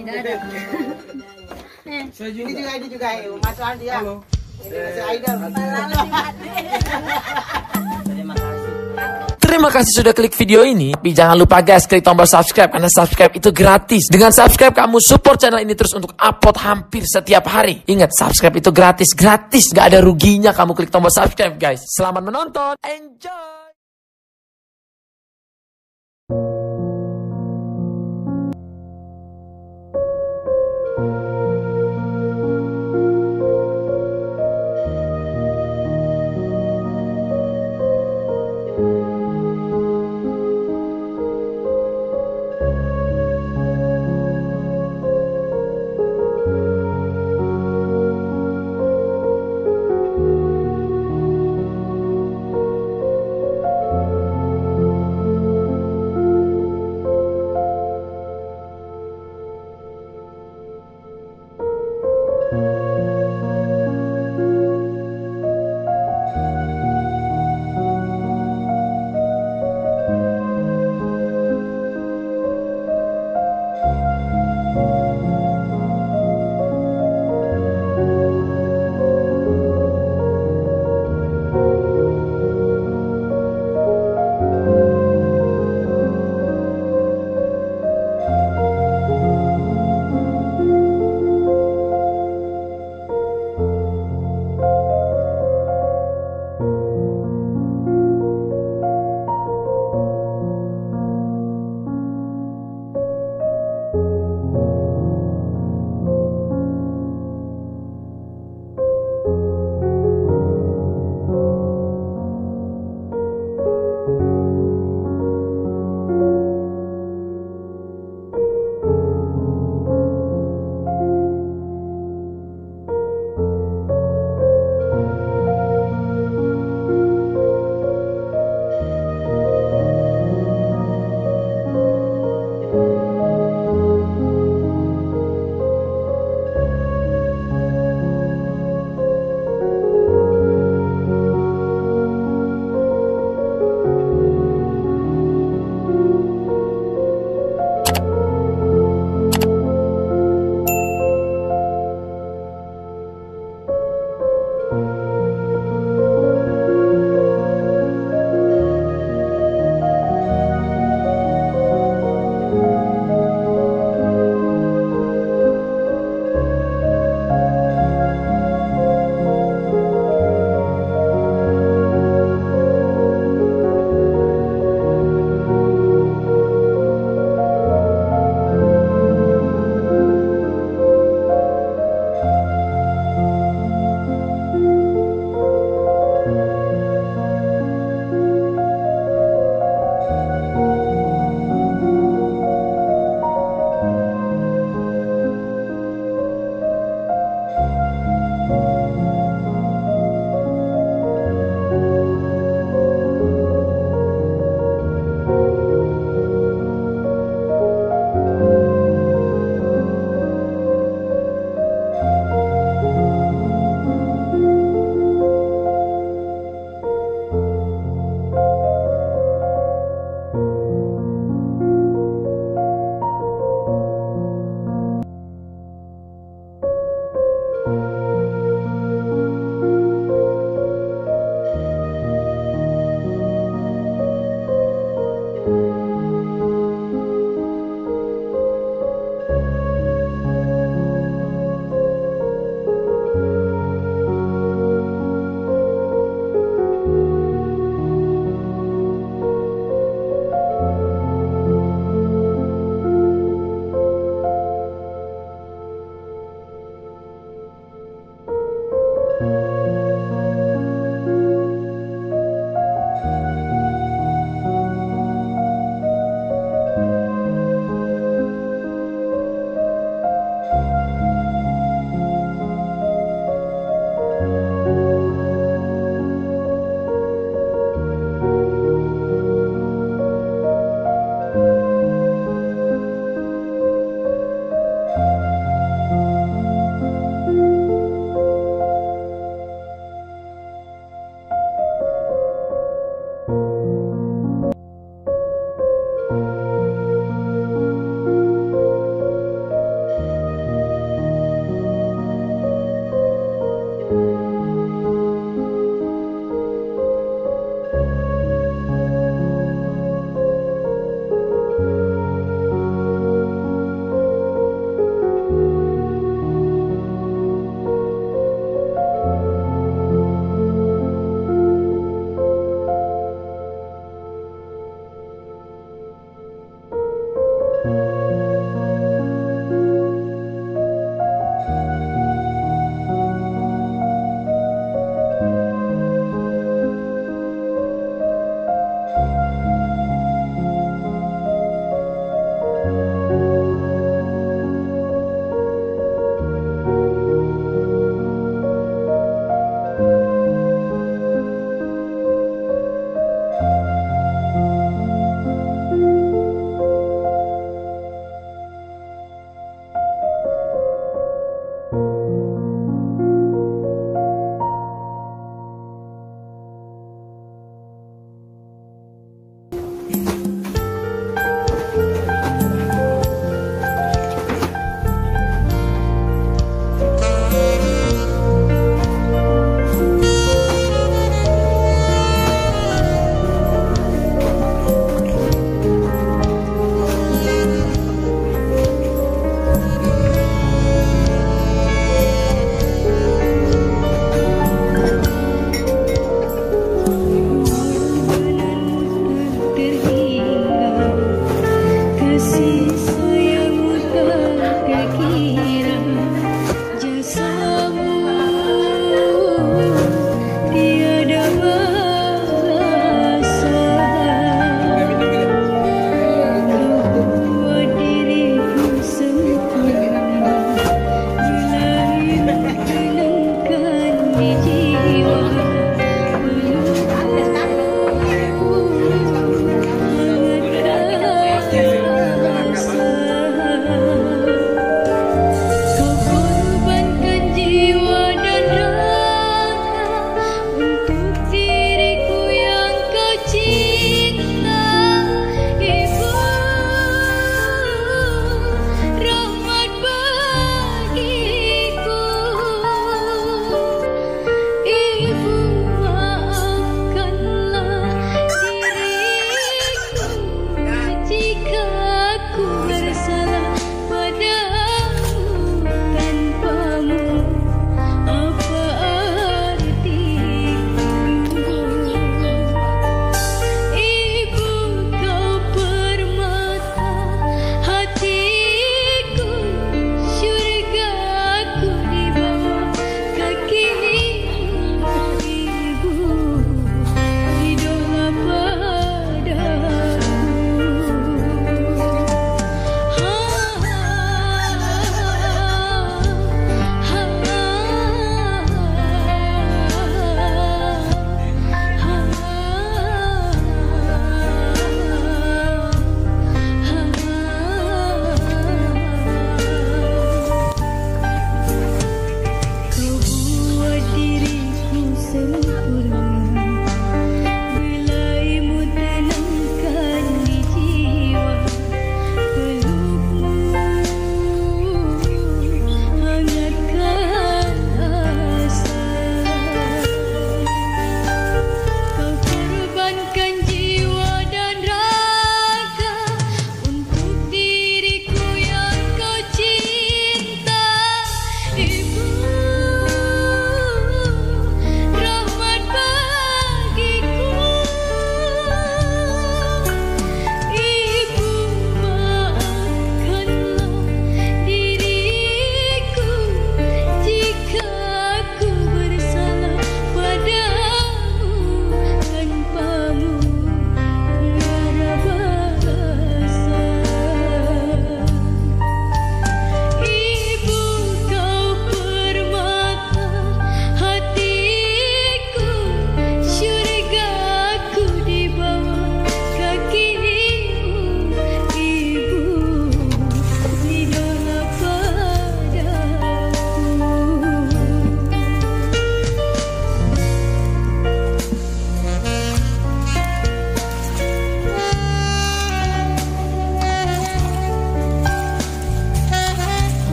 Tidak ada. Saya Ini juga. juga Mas Andi ya. Halo. Ini Mas Aidil. Terima kasih sudah klik video ini. Tapi jangan lupa guys, klik tombol subscribe karena subscribe itu gratis. Dengan subscribe kamu support channel ini terus untuk upload hampir setiap hari. Ingat, subscribe itu gratis, gratis. Gak ada ruginya kamu klik tombol subscribe guys. Selamat menonton, enjoy.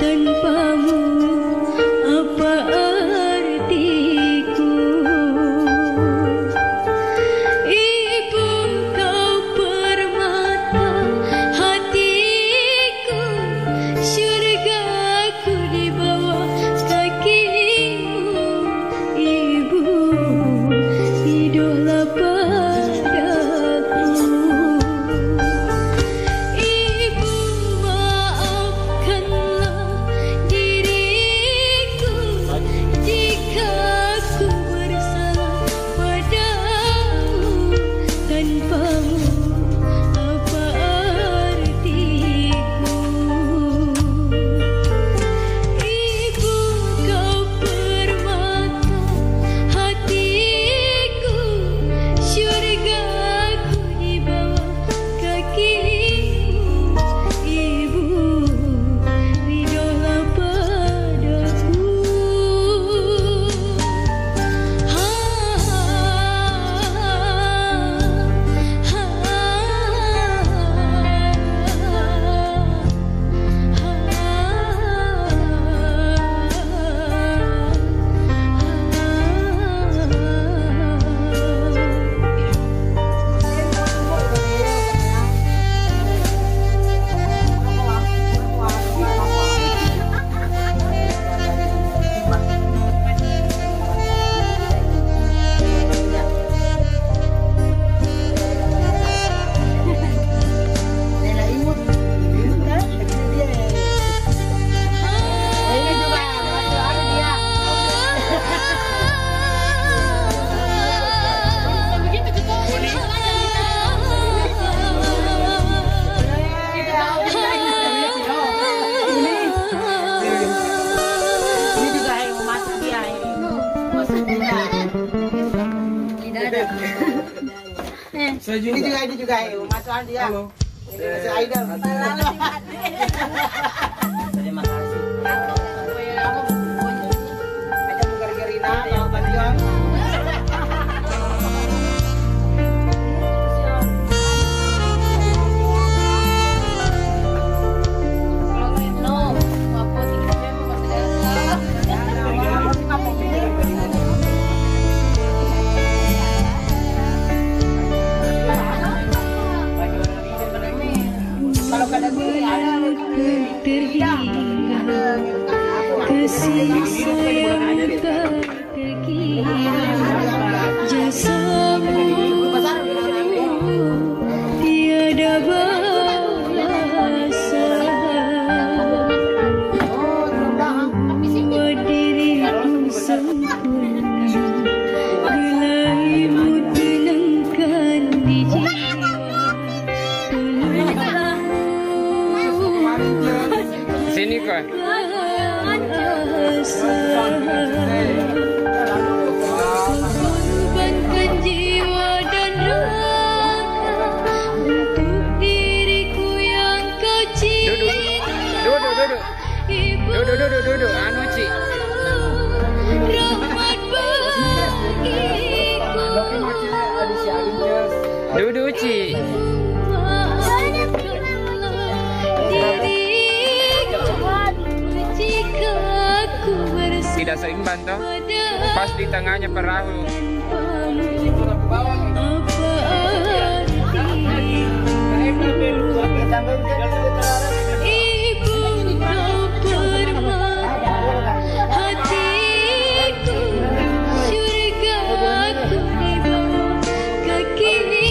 tanpamu apa artiku. Ibu kau permata hatiku, syurgaku di bawah kakimu. Ibu idola padaku. Ibu maafkanlah diriku jika ku bersalah padamu. Tanpamu apa artiku. Ibu kau permata hatiku, syurgaku di bawah kakimu. Ibu idola padaku. Saya Ini juga. juga masalah dia. Halo. Ini masih idol. Terima kasih. Aja bukan Gerina, lawan dia. Kalau kada kasih sayang tak terkira, jasamu tiada balasan. Buat diriku sempurna, gelaimu tenangkan di jiwa. Sini kau. Korbankan jiwa dan raga untuk diriku yang kau cinta. Duduk. Ibu, Duduk. Anu Cik. rahmat bagiku. Duduk Cik. Tidak seimbang toh. Pas di tengahnya perahu. Ibu kau permata hatiku, syurgaku di bawah kakimu.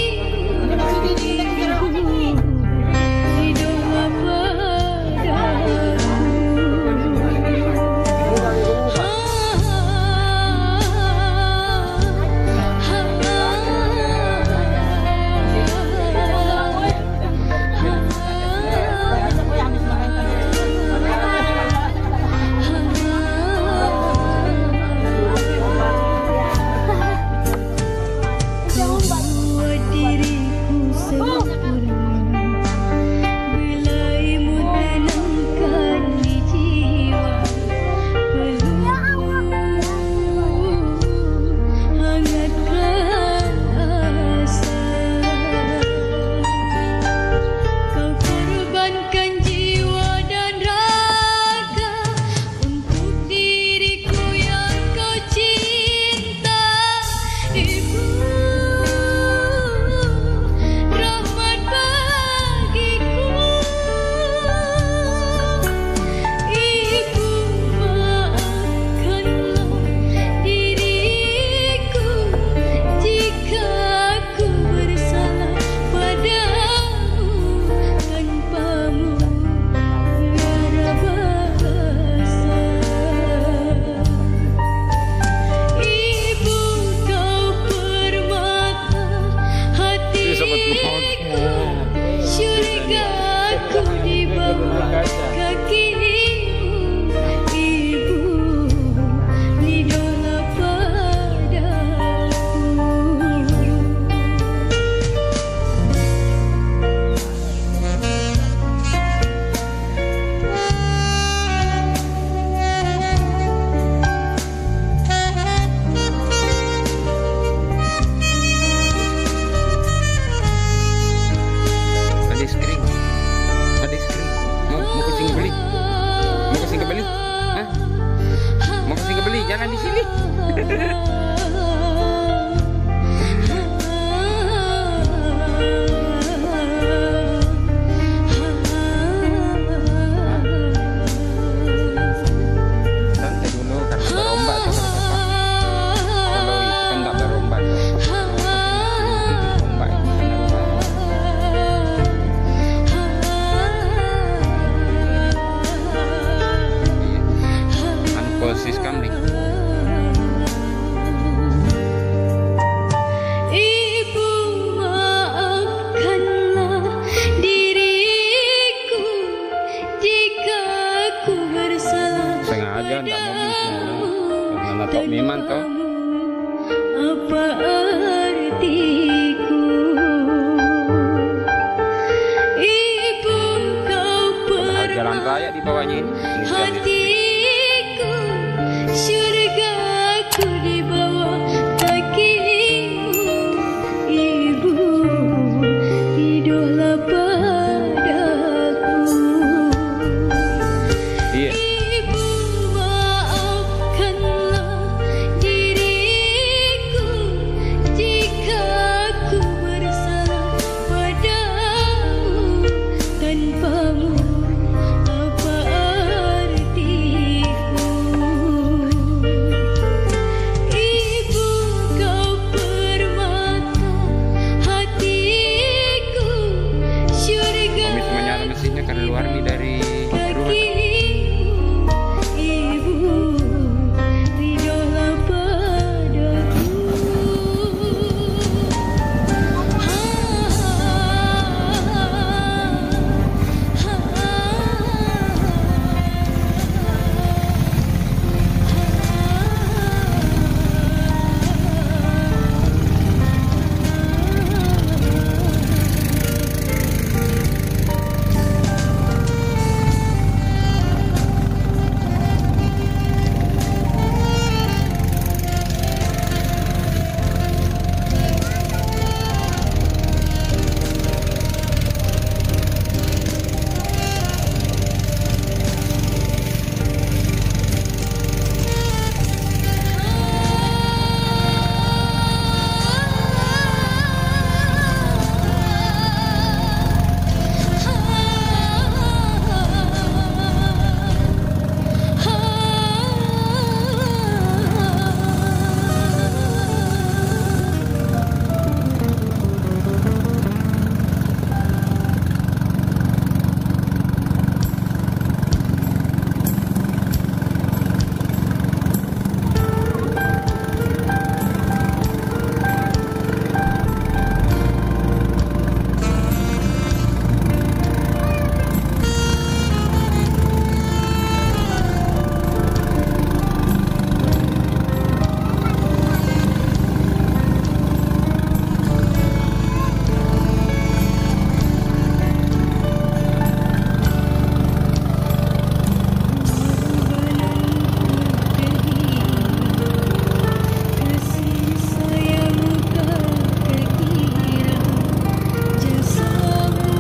Idola padaku. aja nggak mau bisnya karena napak memang toh. Apa artiku? Ibu kau Padahal jalan raya di bawahnya ini jalan di hatiku, surgaku di bawah kakimu. Ibu, hiduplah padaku. Iya. Ibu, maafkanlah diriku jika ku bersalah padamu. Tanpamu apa artiku? Ibu, kau permata hatiku, syurga Komis menyala mesinnya karena luar nih dari rumah. Ibu, ridholah padaku. Kasih sayangmu tak kekira, jasamu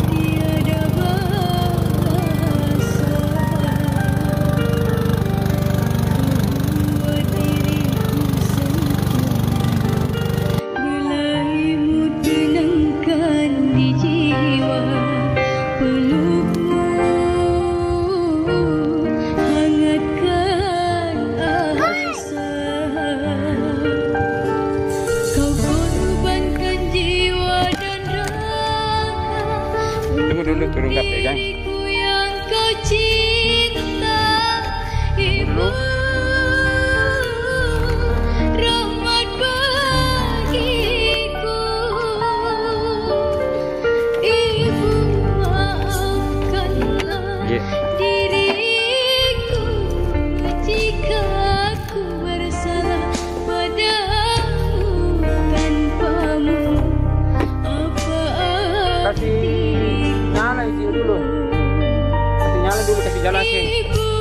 tiada balasan. Buat diriku sempurna, belaimu tenangkan di jiwa, pelukmu hangatkan asa. Kau korbankan jiwa dan raga Tunggu dulu turun gak pegang. diriku yang kau cinta. Ibu, rahmat bagiku. Ibu, maafkanlah Iya. diriku jika aku bersalah padamu. Tanpamu apa Kasih nyala itu dulu. Kasih nyala dulu, kasih jalan sih. Ibu,